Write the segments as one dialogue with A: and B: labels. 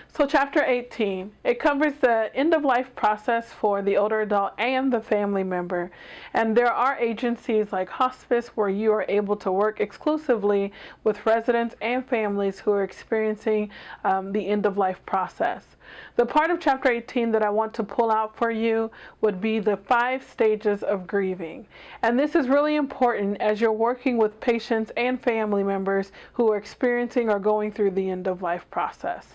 A: So Chapter 18, it covers the end-of-life process for the older adult and the family member. And there are agencies like hospice where you are able to work exclusively with residents and families who are experiencing the end-of-life process. The part of Chapter 18 that I want to pull out for you would be the 5 stages of grieving. And this is really important as you're working with patients and family members who are experiencing or going through the end-of-life process.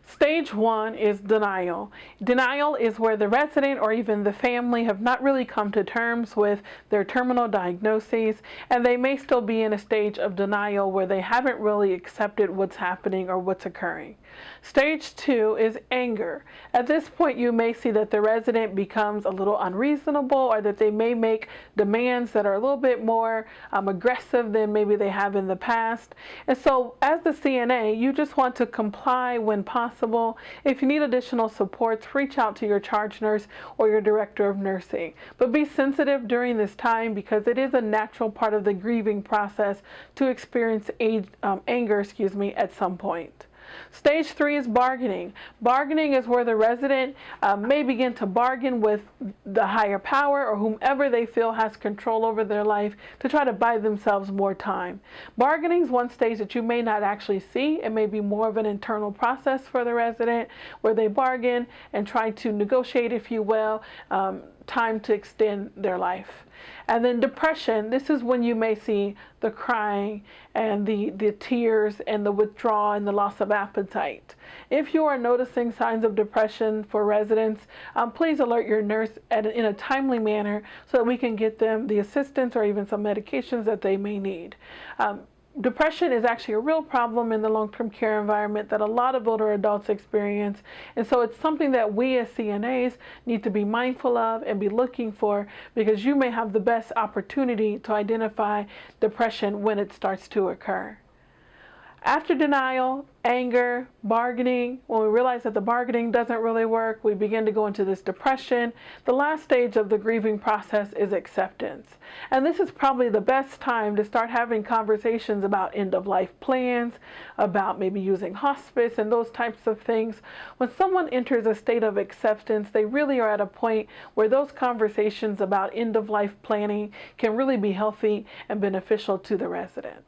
A: Stage 1 is denial. Denial is where the resident or even the family have not really come to terms with their terminal diagnoses, and they may still be in a stage of denial where they haven't really accepted what's happening or what's occurring. Stage 2 is anger. At this point, you may see that the resident becomes a little unreasonable, or that they may make demands that are a little bit more aggressive than maybe they have in the past. And so as the CNA, you just want to comply when possible. If you need additional supports, reach out to your charge nurse or your director of nursing. But be sensitive during this time, because it is a natural part of the grieving process to experience anger at some point. Stage 3 is bargaining. Bargaining is where the resident may begin to bargain with the higher power or whomever they feel has control over their life to try to buy themselves more time. Bargaining is one stage that you may not actually see. It may be more of an internal process for the resident where they bargain and try to negotiate, if you will, time to extend their life. And then depression, this is when you may see the crying and the tears and the withdrawal and the loss of appetite. If you are noticing signs of depression for residents, please alert your nurse in a timely manner so that we can get them the assistance or even some medications that they may need. Depression is actually a real problem in the long-term care environment that a lot of older adults experience, and so it's something that we as CNAs need to be mindful of and be looking for, because you may have the best opportunity to identify depression when it starts to occur. After denial, anger, bargaining, when we realize that the bargaining doesn't really work, we begin to go into this depression. The last stage of the grieving process is acceptance. And this is probably the best time to start having conversations about end-of-life plans, about maybe using hospice and those types of things. When someone enters a state of acceptance, they really are at a point where those conversations about end-of-life planning can really be healthy and beneficial to the resident.